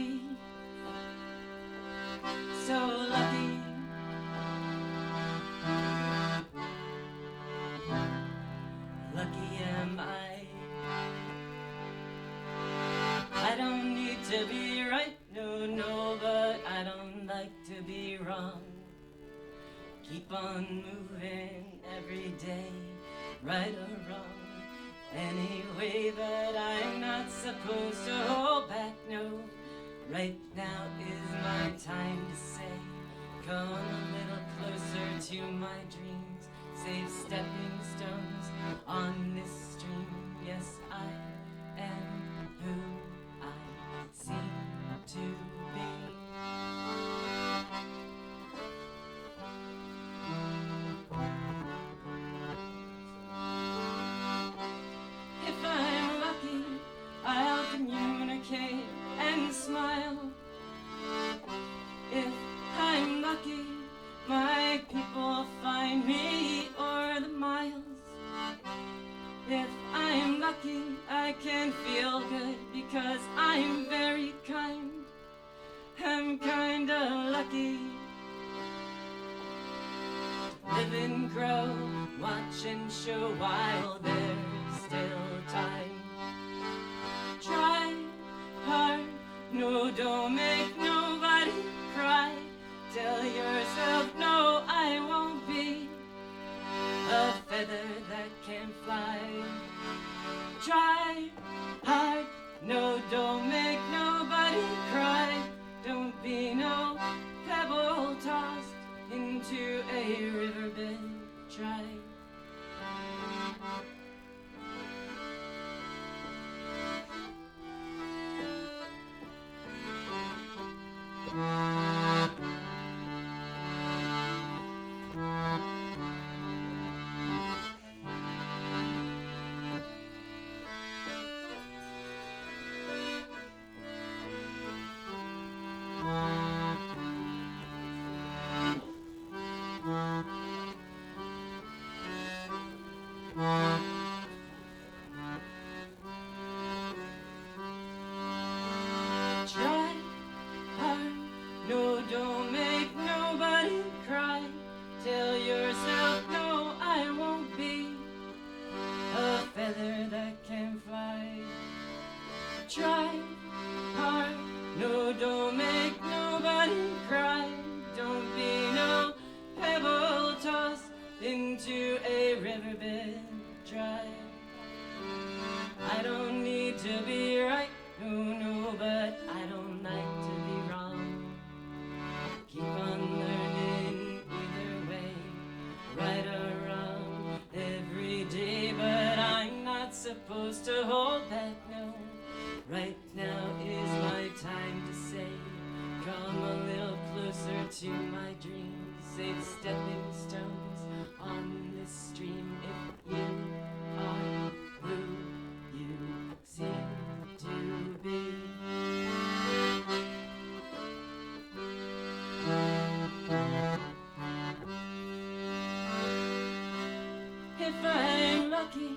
lucky, so lucky. Lucky am I. I don't need to be right, no, but I don't like to be wrong. Keep on moving every day, right or wrong, anyway, but I'm not supposed to hold back, no. Right now is my time to say, come a little closer to my dreams, save stepping stones on this stream. Yes, I am who I seem to be. If I'm lucky, I'll communicate and smile. If I'm lucky, my people find me o'er the miles. If I'm lucky, I can feel good because I'm very kind. I'm kinda lucky. Live and grow, watch and show while there's still time. Try hard, no, don't make nobody cry. Tell yourself, no, I won't be a feather that can fly. Try hard, no, don't make nobody cry. Don't be no pebble tossed into a riverbed. Try. Try hard, no, don't make nobody cry. Tell yourself, no, I won't be a feather that can fly. Try hard, no, don't make nobody cry. Don't be no pebble tossed into a riverbed dry. I don't need to be right, no, but I don't like to be wrong. Keep on learning either way, right or wrong, every day, but I'm not supposed to hold back, no. Right now is my time to say, come a little closer to my dreams, save stepping stones on this stream. If you are who you seem to be. If I'm lucky,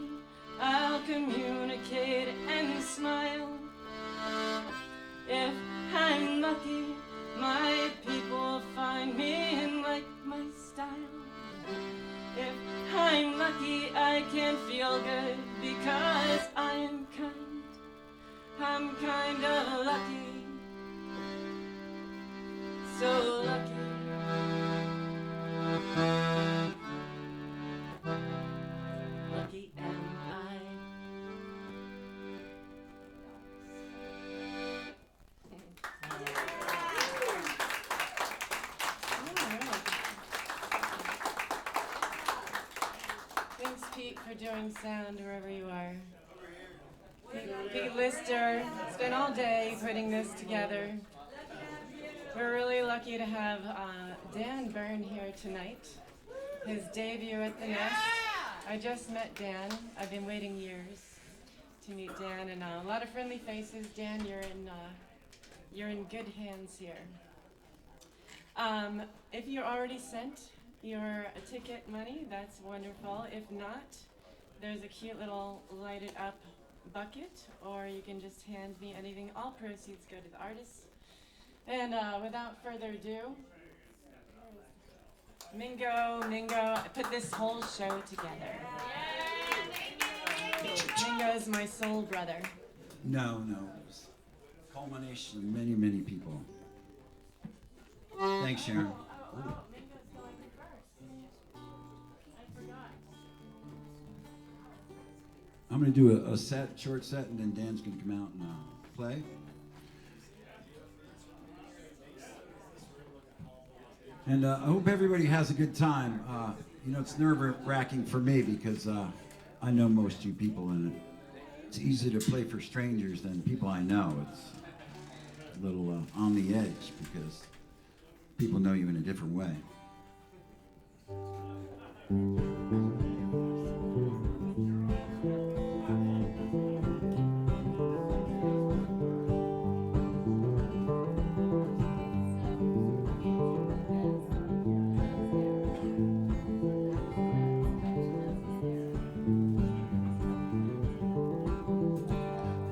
I'll communicate and smile. If I'm lucky, my people find me and like my style. If I'm lucky, I can feel good because I'm kind. I'm kinda lucky, so lucky. Lucky am I. Thanks, Pete, for doing sound wherever you are. Pete Lister spent all day putting this together. We're really lucky to have Bern here tonight. His debut at the Nest. I just met Dan. I've been waiting years to meet Dan, and a lot of friendly faces. Dan, you're in good hands here. If you already sent your ticket money, that's wonderful. If not, there's a cute little lighted up bucket, or you can just hand me anything. All proceeds go to the artists. And without further ado, Mingo, I put this whole show together. Mingo is my soul brother. No, it was a culmination of many, many people. Thanks, Sharon. Mingo's going first. I forgot. I'm going to do a short set, and then Dan's going to come out and play. And I hope everybody has a good time. It's nerve-wracking for me because I know most of you people, and it's easier to play for strangers than people I know. It's a little on the edge because people know you in a different way.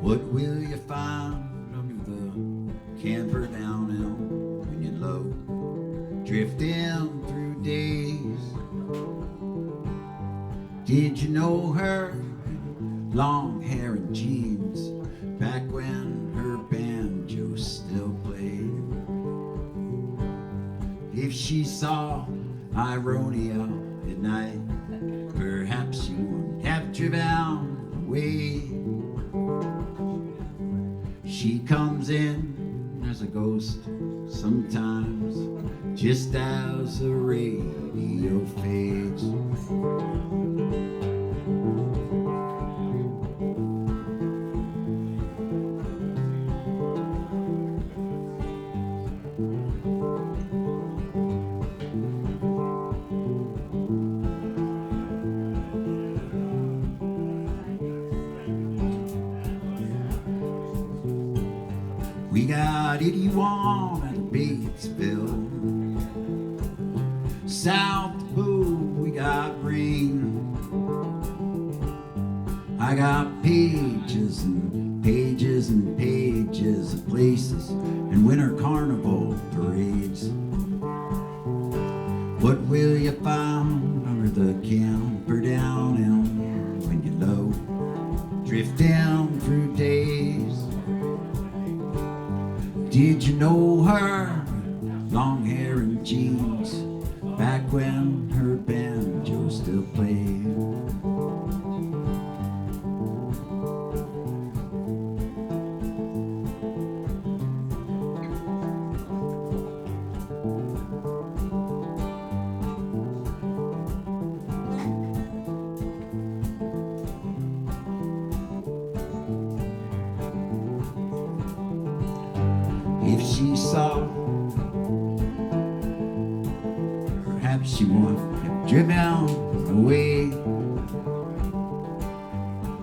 What will you find under the camper downhill when you're low, drifting through days? Did you know her? Long hair and jeans, back when her banjo still played. If she saw Ironia at night, perhaps she wouldn't have driven away. She comes in as a ghost sometimes, just as the radio fades. We got 81 at Batesville, South Boo, we got rain. I got pages and pages and pages of places and winter carnival parades. What will you find under the camper downhill when you're low, drifting through days? Did you know her? Long hair and jeans, back when her banjo still played. If she saw, perhaps she would have driven away.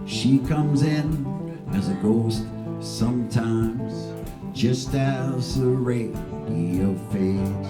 She comes in as a ghost sometimes, just as the radio fades.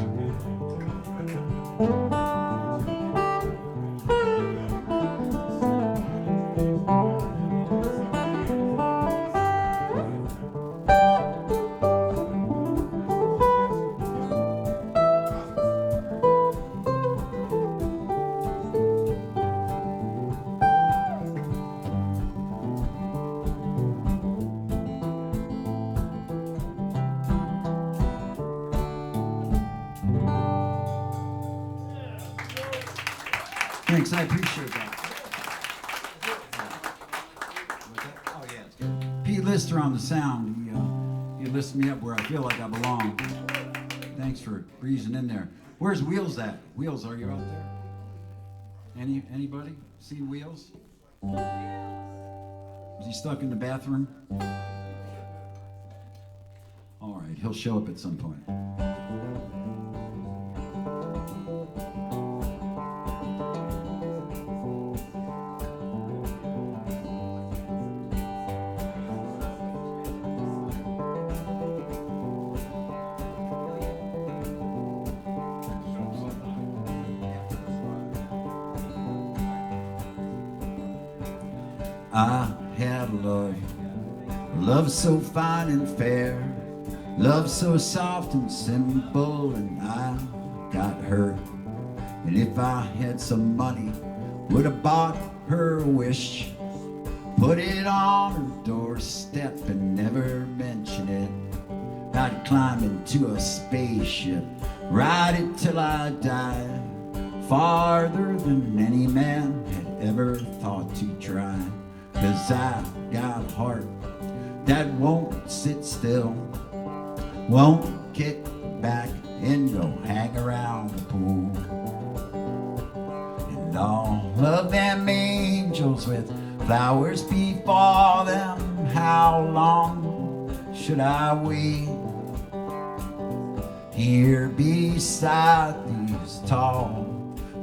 Thanks, I appreciate that. Oh yeah, it's good. Pete Lister on the sound. He lifts me up where I feel like I belong. Thanks for breezing in there. Where's Wheels at? Wheels, are you out there? Anybody seen Wheels? Is he stuck in the bathroom? All right, he'll show up at some point. I had a love so fine and fair, Love so soft and simple, and I got hurt. And if I had some money, would have bought her a wish, put it on her doorstep and never mention it. I'd climb into a spaceship, ride it till I die, farther than any man had ever thought to try. 'Cause I got a heart that won't sit still, won't kick back and go hang around the pool. And all of them angels with flowers before them, how long should I wait here beside these tall,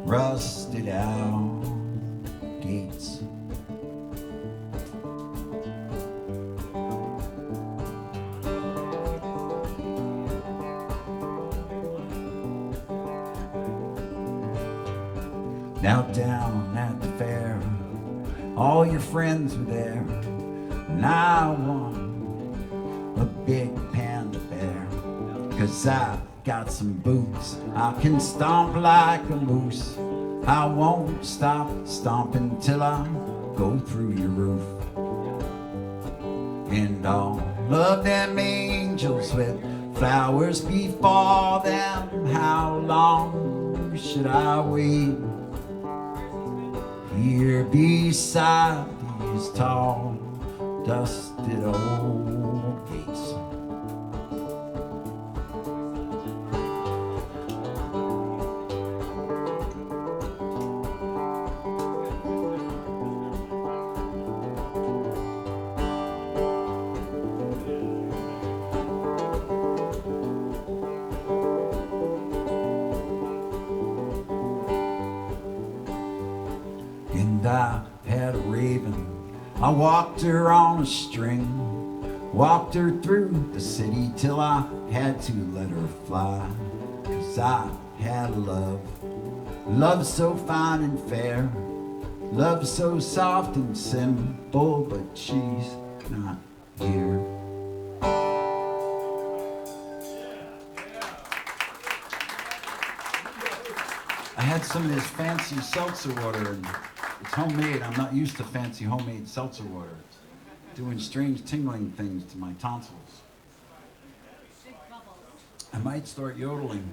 rusted out gates? Now down at the fair, all your friends were there, and I won a big panda bear. 'Cause I got some boots, I can stomp like a moose. I won't stop stomping till I go through your roof. And all of them angels with flowers before them, how long should I wait here beside these tall, dusted old gates? And I had a raven, I walked her on a string, walked her through the city till I had to let her fly. 'Cause I had a love so fine and fair, love so soft and simple, but she's not here. I had some of this fancy seltzer water, and it's homemade. I'm not used to fancy homemade seltzer water. It's doing strange tingling things to my tonsils. I might start yodeling.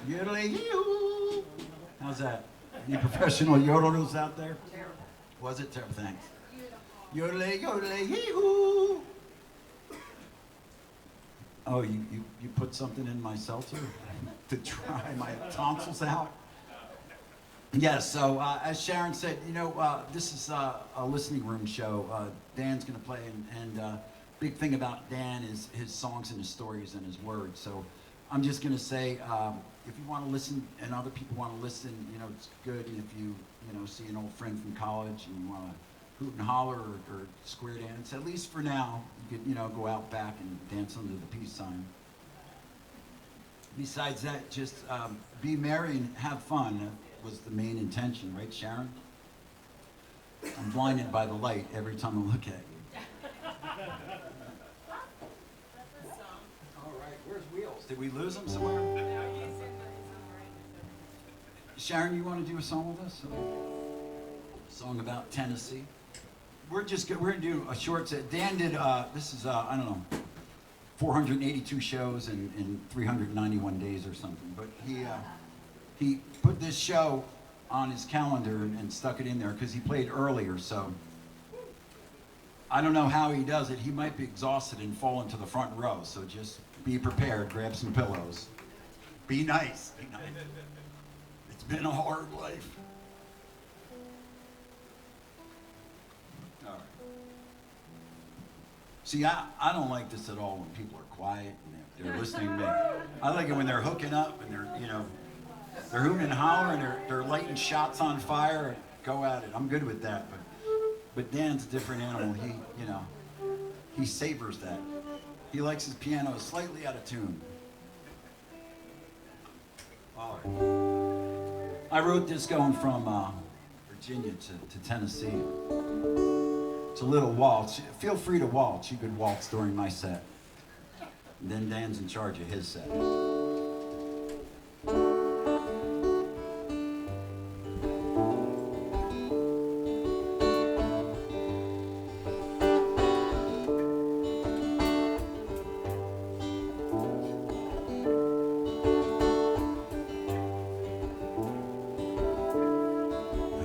Yodeling, yoo-hoo. How's that? Any professional yodelers out there? Terrible. Was it terrible? Thanks. Yodeling, yodeling, hee-hoo. Oh, you put something in my seltzer to try my tonsils out? Yes, so as Sharon said, this is a listening room show. Dan's going to play, and big thing about Dan is his songs and his stories and his words. So I'm just going to say, if you want to listen and other people want to listen, it's good. And if you see an old friend from college and you want to hoot and holler or square dance, at least for now, you could go out back and dance under the peace sign. Besides that, just be merry and have fun. That was the main intention, right, Sharon? I'm blinded by the light every time I look at you. All right, where's Wheels? Did we lose him somewhere? Sharon, you want to do a song with us? A song about Tennessee. We're going to do a short set. Dan did, this is, 482 shows in 391 days or something. But he put this show on his calendar and stuck it in there because he played earlier. So I don't know how he does it. He might be exhausted and fall into the front row. So just be prepared. Grab some pillows. Be nice. Be nice. It's been a hard life. All right. See, I don't like this at all when people are quiet and they're listening to me. I like it when they're hooking up and they're hooting and hollering, they're lighting shots on fire. Go at it. I'm good with that. But Dan's a different animal. He savors that. He likes his piano slightly out of tune. All right. I wrote this going from Virginia to Tennessee. It's a little waltz. Feel free to waltz. You could waltz during my set. And then Dan's in charge of his set.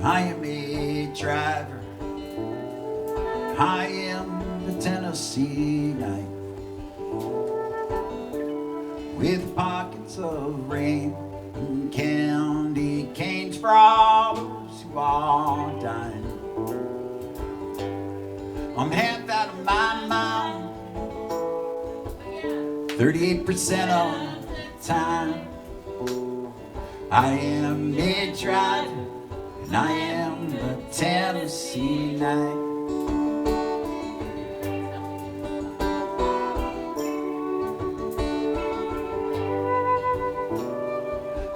I am a driver. I am the Tennessee night, with pockets of rain and candy canes for all those who are dying. I'm half out of my mind, 38% of the time. I am a driver, and I am the Tennessee night.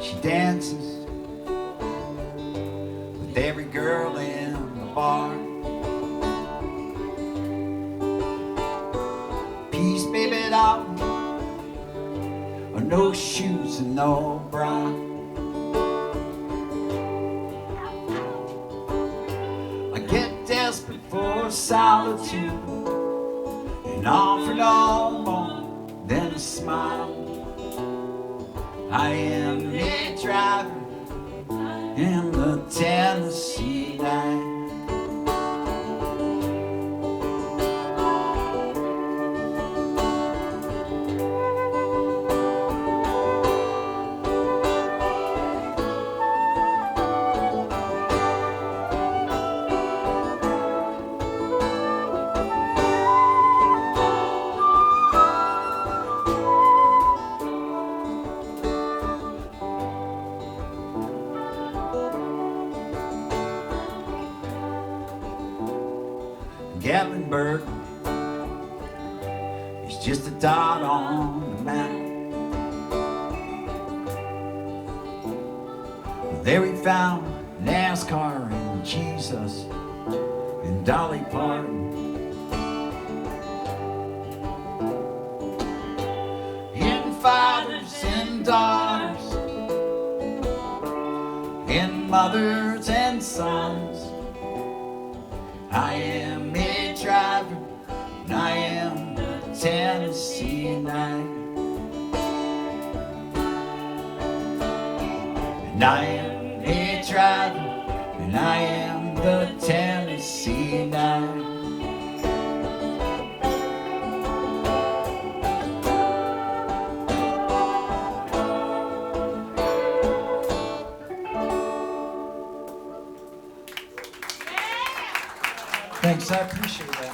She dances with every girl in the bar. Peace, baby, doll, or no shoes and no bra. I get desperate for solitude and offer no more than a smile. I am a driver in the Tennessee night. Gatlinburg is just a dot on the map. There we found NASCAR and Jesus and Dolly Parton. And fathers and daughters and mothers and sons. I am a driver, and I am the Tennessee night. And I am a driver, and I am the Tennessee night. Thanks, I appreciate that.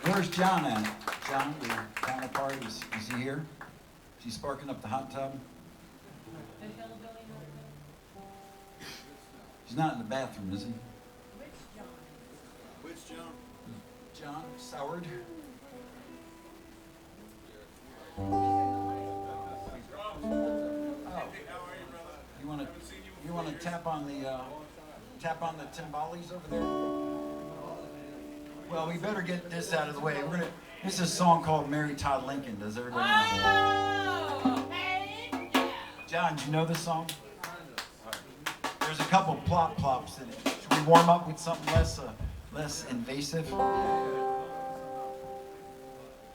Where's John at? John, your counterpart, is he here? Is he sparking up the hot tub? He's not in the bathroom, is he? Which John? John Soward? You want to tap on the timbales over there? Well, we better get this out of the way. This is a song called Mary Todd Lincoln. Does everybody know? John, do you know this song? There's a couple plop plops in it. Should we warm up with something less invasive? All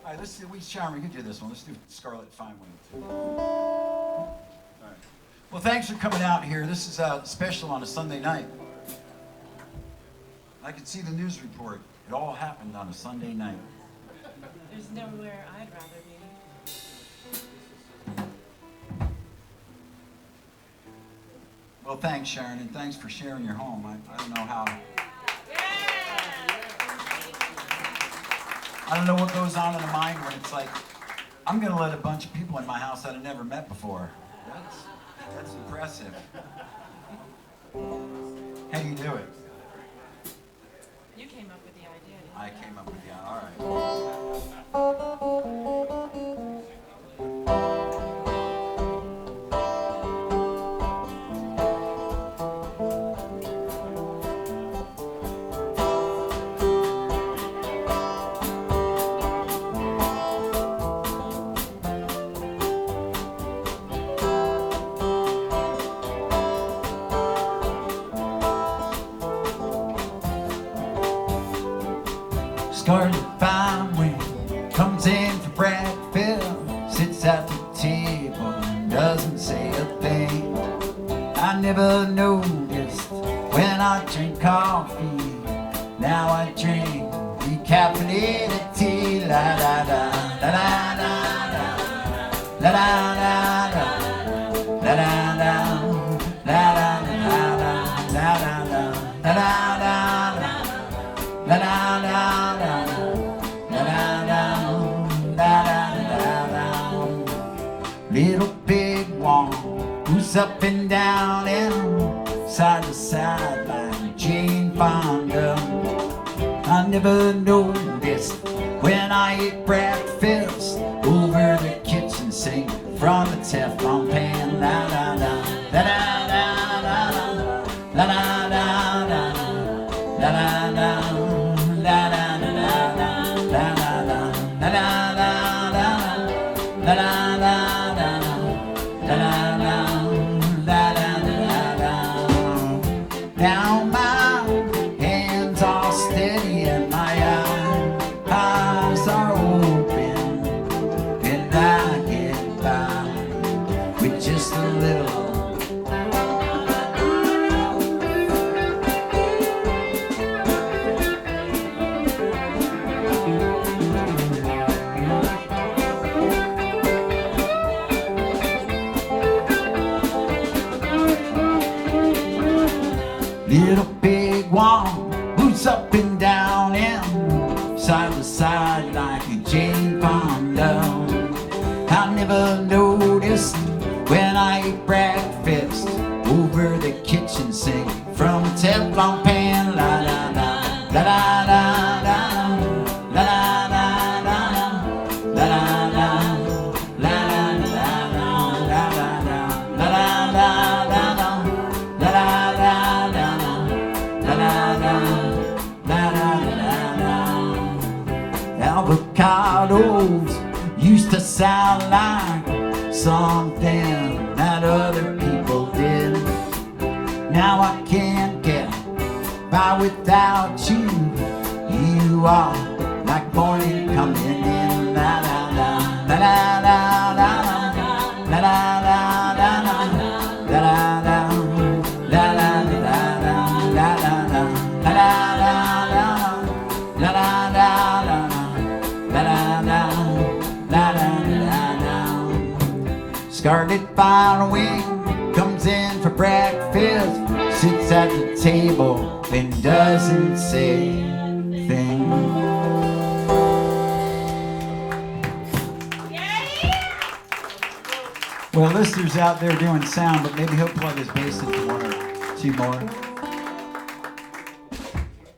right, let's see. Sharo, we can do this one. Let's do Scarlet Fine Wind too. All right. Well, thanks for coming out here. This is special on a Sunday night. I could see the news report. It all happened on a Sunday night. There's nowhere I'd rather be. Well, thanks, Sharon, and thanks for sharing your home. I don't know how. I don't know what goes on in the mind when it's like, I'm going to let a bunch of people in my house that I've never met before. That's impressive. How do you do it? You came up with the idea, didn't you? I came up with the all right. Scarlet fine wind comes in for breakfast, sits at the table and doesn't say a thing. I never noticed when I drink coffee. Now I drink decaffeinated tea. La la la la la la la la la la la la la. La la la la la la la la la la la la la. Little big one who's up and down and side to side like Jane Fonda. I never noticed when I ate breakfast over the kitchen sink from the Teflon pan. La la la la la la la la la la la la la. Now my hands are steady and my eyes are open, and I get by with just a little. Little big one who's up and down and side to side like a Jane Fonda. I never noticed when I ate breakfast over the kitchen sink from a Teflon pan. La la la la la la la la la la la la la. Avocados used to sound like something that other people did. Now I can't get by without you. You are like morning coming in. La la la la la la la la la la la la la la. Scarlet fine wing comes in for breakfast, sits at the table and doesn't say a thing. Well, listeners out there doing sound, but maybe he'll plug his bass into one or two more.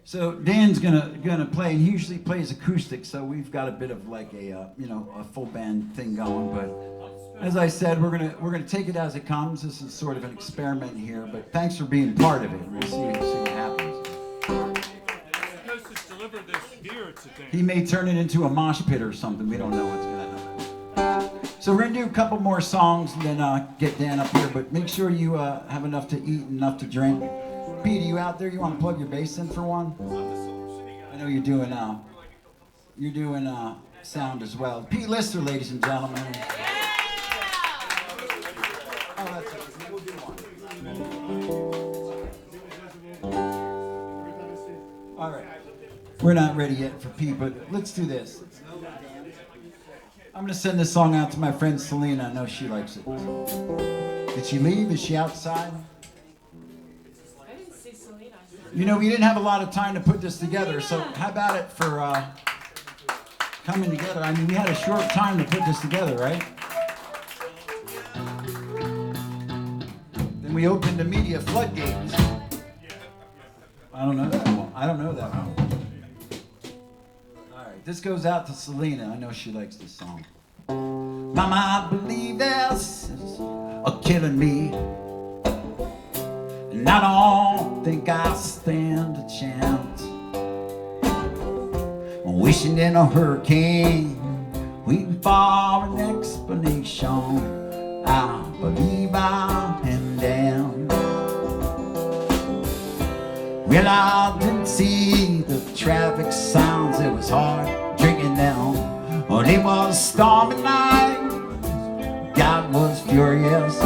So Dan's gonna play, and he usually plays acoustic, so we've got a bit of like a a full band thing going. But as I said, we're gonna take it as it comes. This is sort of an experiment here, but thanks for being part of it. We'll see what happens. He may turn it into a mosh pit or something. We don't know what's gonna happen. So we're gonna do a couple more songs and then get Dan up here. But make sure you have enough to eat and enough to drink. Pete, are you out there? You want to plug your bass in for one? I know you're doing sound as well. Pete Lister, ladies and gentlemen. Oh, that's it. We'll do one. All right. We're not ready yet for Pete, but let's do this. I'm going to send this song out to my friend Selena. I know she likes it. Did she leave? Is she outside? You know, we didn't have a lot of time to put this together, so how about it for coming together? I mean, we had a short time to put this together, right? Then we opened the media floodgates. I don't know that one. All right, this goes out to Selena. I know she likes this song. Mama, I believe this is killing me. And I don't think I stand a chance. I'm wishing in a hurricane, waiting for an explanation. I believe I am damned. Well, I didn't see the traffic sounds, it was hard drinking down. When it was stormy night, God was furious.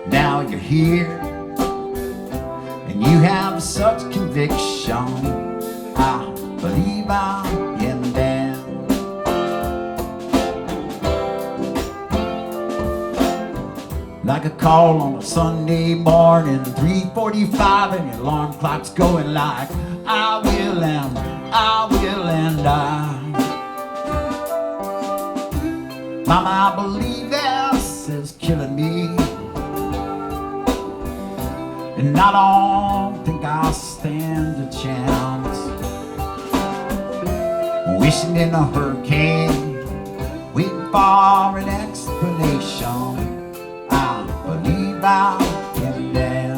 Now you're here, and you have such conviction. I believe I am damned. Like a call on a Sunday morning, 3:45, and the alarm clock's going like, I will and I will and I. Mama, I believe this is killing me, and I don't think I'll stand a chance. Wishing in a hurricane, waiting for an explanation. I believe I am damned.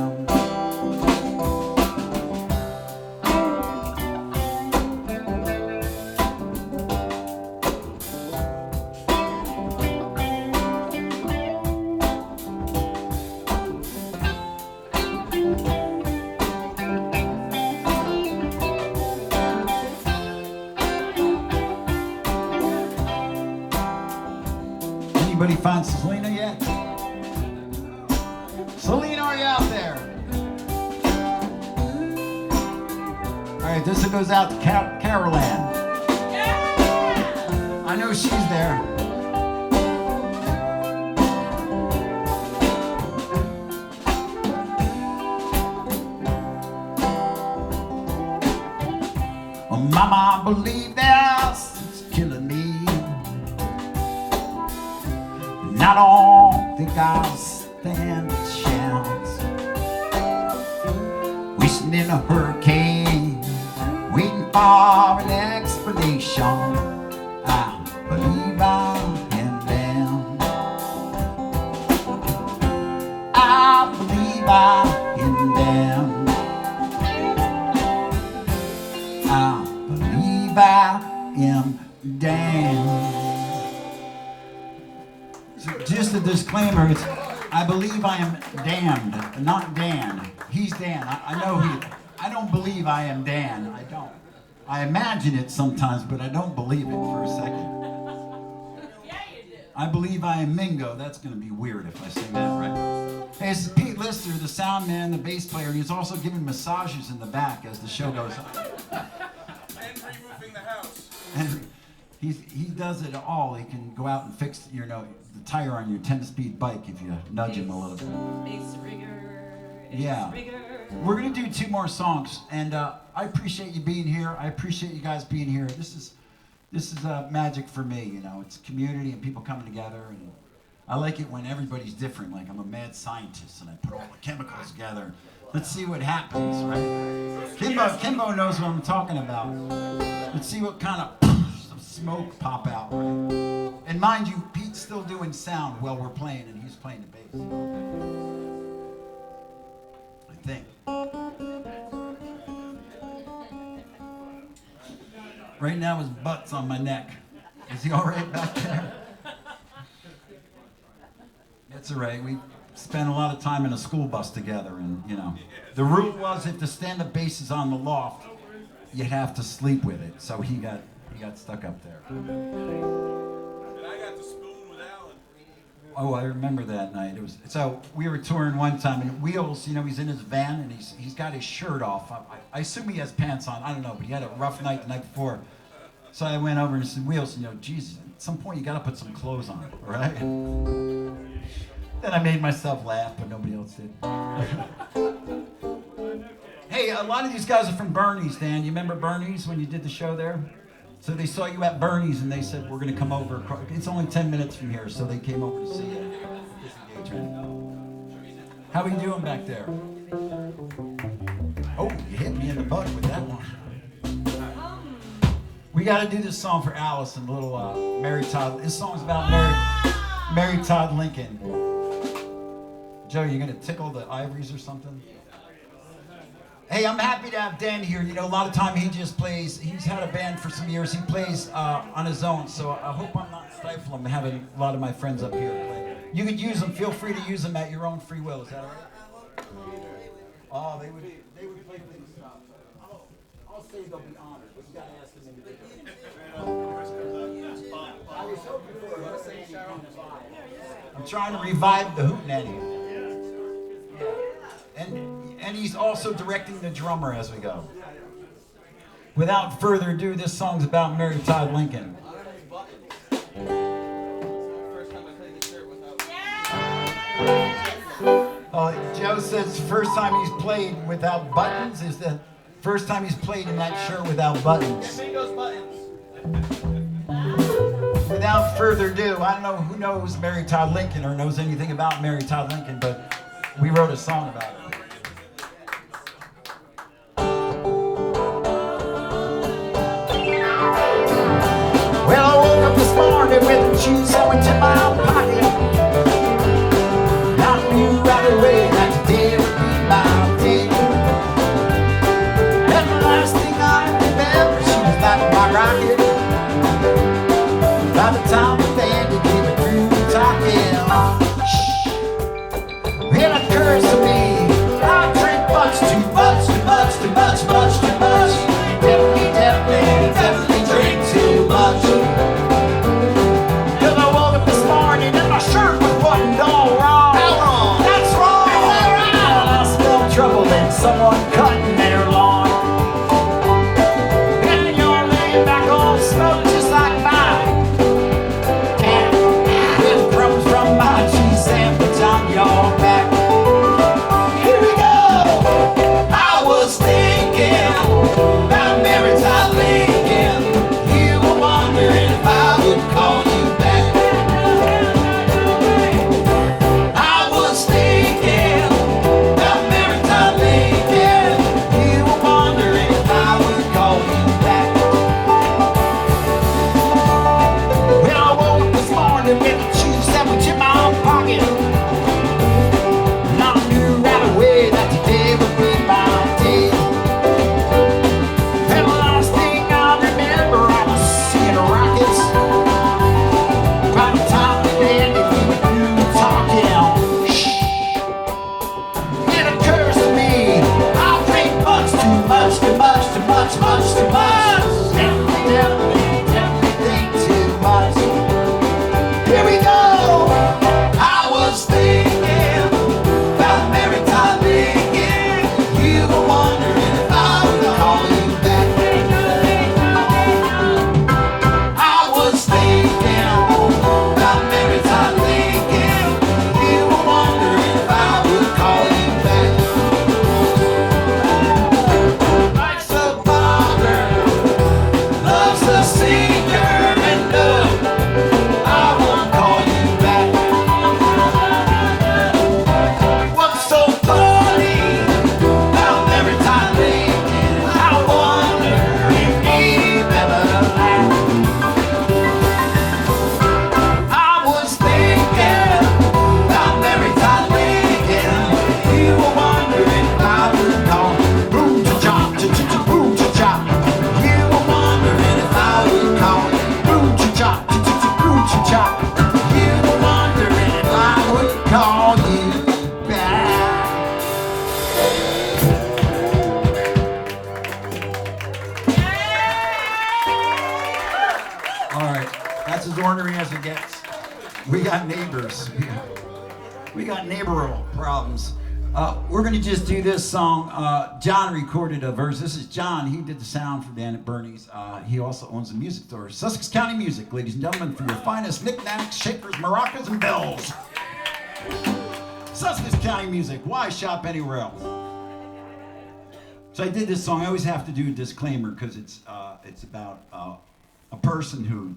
Anybody find Selena yet? Selena, are you out there? All right, this one goes out to Carol Ann. I know she's there. Oh, Mama, I believe this is killing me, and I don't think I'll stand a chance. Wishing in a hurricane, waiting for an explanation. I believe I am damned. I believe I am damned. I believe I am damned. Just a disclaimer, it's I believe I am damned, not Dan. He's Dan. I know he. I don't believe I am Dan. I don't. I imagine it sometimes, but I don't believe it for a second. Yeah, you do. I believe I am Mingo. That's going to be weird if I say that right. Hey, this is Pete Lister, the sound man, the bass player. He's also giving massages in the back as the show goes on. And removing the house. And he does it all. He can go out and fix the tire on your 10-speed bike if you nudge him a little bit. Bass rigger. Yeah. We're going to do 2 more songs, and I appreciate you being here. I appreciate you guys being here. This is magic for me, you know. It's community and people coming together, and I like it when everybody's different. Like I'm a mad scientist, and I put all the chemicals together. Let's see what happens, right? Kimbo knows what I'm talking about. Let's see what kind of smoke pop out, right? And mind you, Pete's still doing sound while we're playing, and he's playing the bass. I think. Right now his butt's on my neck. Is he all right back there? That's all right. We spent a lot of time in a school bus together, and the rule was if the stand-up bass is on the loft, you have to sleep with it. So he got stuck up there. And I got the spoon with Alan. Oh, I remember that night. So we were touring one time, and Wheels, he's in his van, and he's got his shirt off. I assume he has pants on. I don't know, but he had a rough night the night before. So I went over and said, Wheels, Jesus, at some point you got to put some clothes on, right? Then I made myself laugh, but nobody else did. Hey, a lot of these guys are from Bern's, Dan. You remember Bern's when you did the show there? So they saw you at Bern's, and they said, we're going to come over. It's only 10 minutes from here, so they came over to see you. How are you doing back there? Oh, you hit me in the butt with that one. We got to do this song for Allison, a little Mary Todd. This song's about Mary Todd Lincoln. Joe, you going to tickle the ivories or something? Hey, I'm happy to have Dan here. A lot of time he just plays. He's had a band for some years. He plays on his own, so I hope I'm not stifling him having a lot of my friends up here play. You could use them. Feel free to use them at your own free will. Is that all right? Oh, they would play things. I'll say say they'll be honored, but you got to ask them individually. I was hoping for I'm trying to revive the hootenanny. Yeah. And he's also directing the drummer as we go. Without further ado, this song's about Mary Todd Lincoln. Joe says first time he's played without buttons is the first time he's played in that shirt without buttons. Mingo's buttons. Without further ado, I don't know who knows Mary Todd Lincoln or knows anything about Mary Todd Lincoln, but we wrote a song about it. Well, I woke up this morning with a cheese sandwich in my pocket. I knew right away that today would be my day. And the last thing I remember, she was like my rocket. By the time the band came through talking, it occurs to me I drink much too much, too much, too much, much too much. Definitely drink too much. Cause I woke up this morning and my shirt was buttoned all wrong. How wrong? That's wrong. I smelled trouble in someone cutting their lawn. And you're laying back on smoke just like mine. With crumbs from my cheese sandwich on your back. Here we go. I was thinking about Mary Todd Lincoln. You were wondering if I would call you back. I was thinking about Mary Todd Lincoln. You were wondering if I would call you back. Well, I woke up this morning with a cheese sandwich in my pocket. And I knew right away that today would be my day. And the last thing I remember, I was seeing rockets. By the time we landed, we were through talking. It occurs to me, I drink much too much, too much, too much, much too much. Definitely think too much. Here we go. I was thinking about Mary Todd Lincoln. You were wondering if I would call you back. I was thinking about Mary Todd Lincoln. You were wondering if I would call you back. Life's a bother, love's a singer, and no, I won't call you back. What's so funny about Mary Todd Lincoln? I wonder if you've ever laughed. I was thinking about Mary Todd Lincoln. You were wondering if I would call boom to chop, boom to chop. You were wondering if I would call boom to chop, boom to chop. You were wondering if I would call you back. All right, that's as ornery as it gets. We got neighbors. We got neighboral problems. We're going to just do this song. John recorded a verse. This is John. He did the sound for Dan at Bernie's. He also owns a music store. Sussex County Music, ladies and gentlemen, for your finest knickknacks, shakers, maracas, and bells. Sussex County Music. Why shop anywhere else? So I did this song. I always have to do a disclaimer because it's about a person who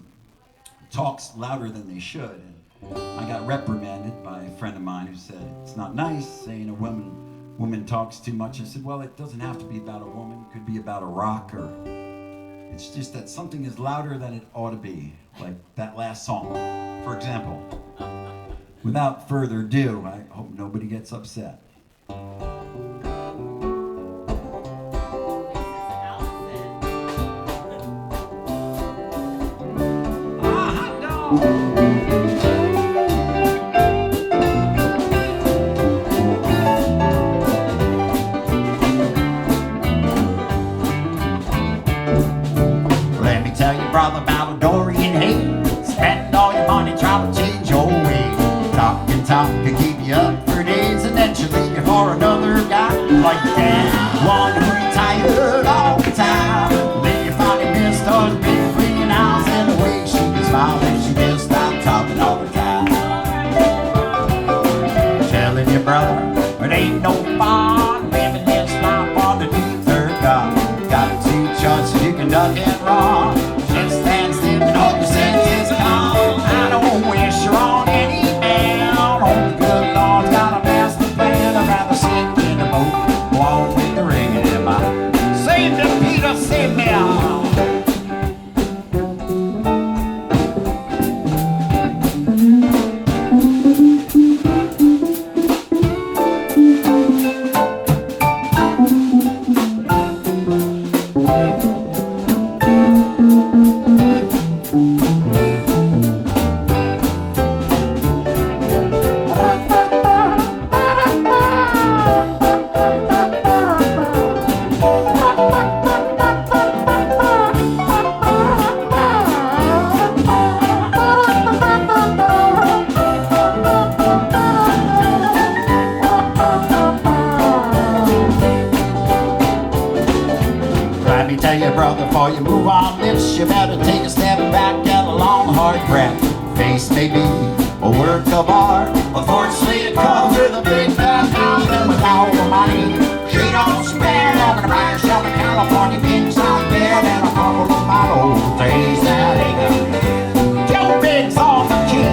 talks louder than they should. And I got reprimanded by a friend of mine who said it's not nice saying a woman talks too much. I said, well, it doesn't have to be about a woman. It could be about a rock, or it's just that something is louder than it ought to be, like that last song, for example. Without further ado, I hope nobody gets upset. talk can keep you up for days, and then she'll leave you for another guy like that. One who retired all the time. Then you finally miss those big green eyes and the way she can smile if she just stopped talking all the time. Telling your brother, it ain't no fun living this life underneath her gun. Got two choices, you can duck and run. Just stand still and hope your senses come. I don't wish you're on any man. Only good Lord's got a master plan. I'd rather sit in the boat, go on with the ringing in my. Save the Peter, save me out. Let me tell you, brother, before you move on this, you better take a step back and a long, hard breath. Face may be a work of art, but fortunately it comes with a big fat house, and with all the money she don't spare, having to buy herself a California king size bed and a couple of model days that ain't got Joe Biggs on the key.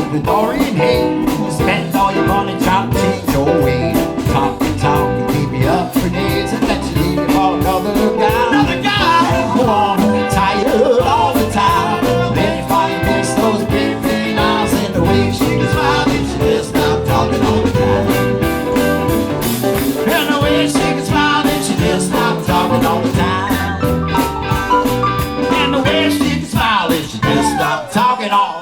The Dorian Hay, you spend all your money trying to change your way. Talk and keep you up for days, and then you leave you for another guy. Another guy! Go on, tired all the time. Then you finally miss those big green eyes and the way she can smile, and she just stop talking all the time. And the way she can smile, and she just stop talking all the time. And the way she can smile, and she just stop talking all.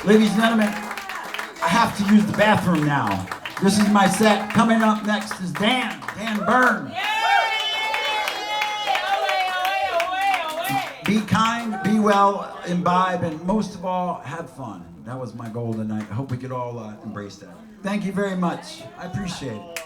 Ladies and gentlemen, I have to use the bathroom now. This is my set. Coming up next is Dan Bern. Be kind, be well, imbibe, and most of all, have fun. That was my goal tonight. I hope we could all embrace that. Thank you very much. I appreciate it.